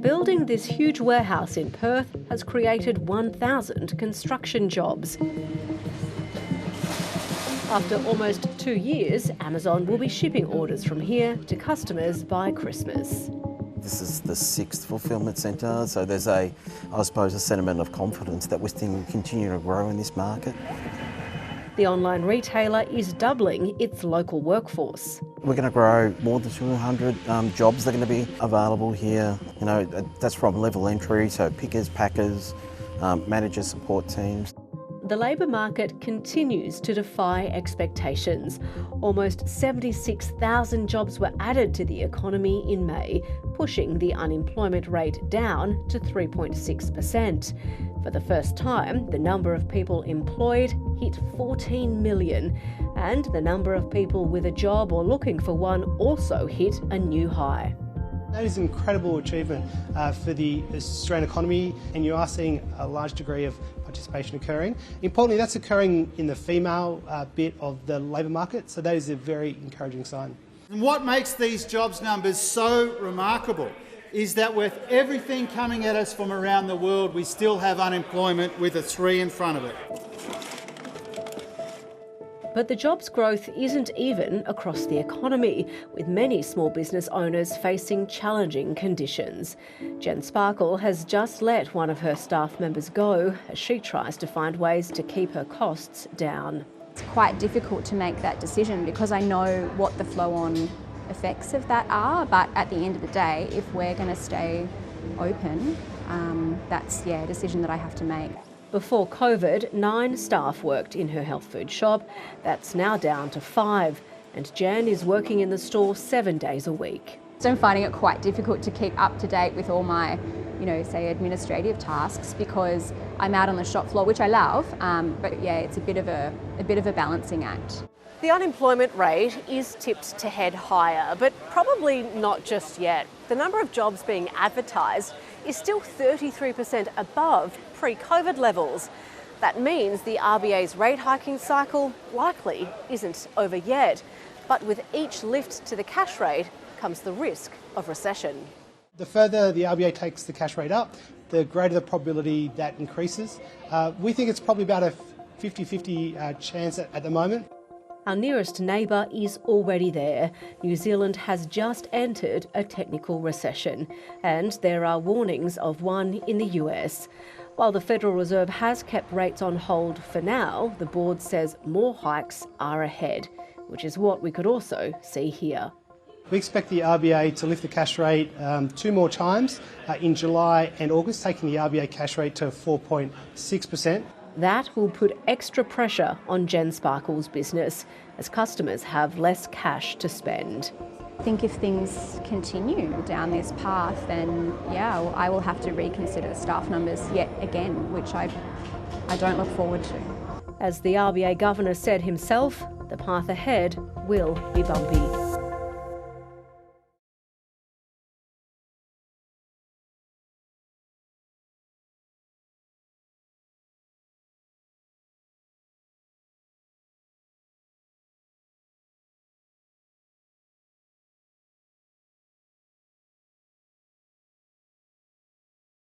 Building this huge warehouse in Perth has created 1,000 construction jobs. After almost 2 years, Amazon will be shipping orders from here to customers by Christmas. This is the 6th fulfilment centre, so there's a sentiment of confidence that this thing will continue to grow in this market. The online retailer is doubling its local workforce. We're going to grow more than 200 jobs that are going to be available here. You know, that's from level entry, so pickers, packers, managers, support teams. The labour market continues to defy expectations. Almost 76,000 jobs were added to the economy in May, pushing the unemployment rate down to 3.6%. For the first time, the number of people employed hit 14 million, and the number of people with a job or looking for one also hit a new high. That is an incredible achievement for the Australian economy, and you are seeing a large degree of participation occurring. Importantly, that's occurring in the female bit of the labour market, so that is a very encouraging sign. And what makes these jobs numbers so remarkable is that with everything coming at us from around the world, we still have unemployment with a 3 in front of it. But the jobs growth isn't even across the economy, with many small business owners facing challenging conditions. Jen Sparkle has just let one of her staff members go as she tries to find ways to keep her costs down. It's quite difficult to make that decision because I know what the flow-on effects of that are, but at the end of the day, if we're going to stay open, that's a decision that I have to make. Before COVID, 9 staff worked in her health food shop. That's now down to 5, and Jan is working in the store 7 days a week. So I'm finding it quite difficult to keep up to date with all my, say administrative tasks because I'm out on the shop floor, which I love, but it's a bit of a balancing act. The unemployment rate is tipped to head higher, but probably not just yet. The number of jobs being advertised is still 33% above pre-COVID levels. That means the RBA's rate hiking cycle likely isn't over yet. But with each lift to the cash rate comes the risk of recession. The further the RBA takes the cash rate up, the greater the probability that increases. We think it's probably about a 50-50 chance at the moment. Our nearest neighbour is already there. New Zealand has just entered a technical recession, and there are warnings of one in the US. While the Federal Reserve has kept rates on hold for now, the board says more hikes are ahead, which is what we could also see here. We expect the RBA to lift the cash rate 2 more times in July and August, taking the RBA cash rate to 4.6%. That will put extra pressure on Jen Sparkle's business as customers have less cash to spend. I think if things continue down this path, then I will have to reconsider staff numbers yet again, which I don't look forward to. As the RBA governor said himself, the path ahead will be bumpy.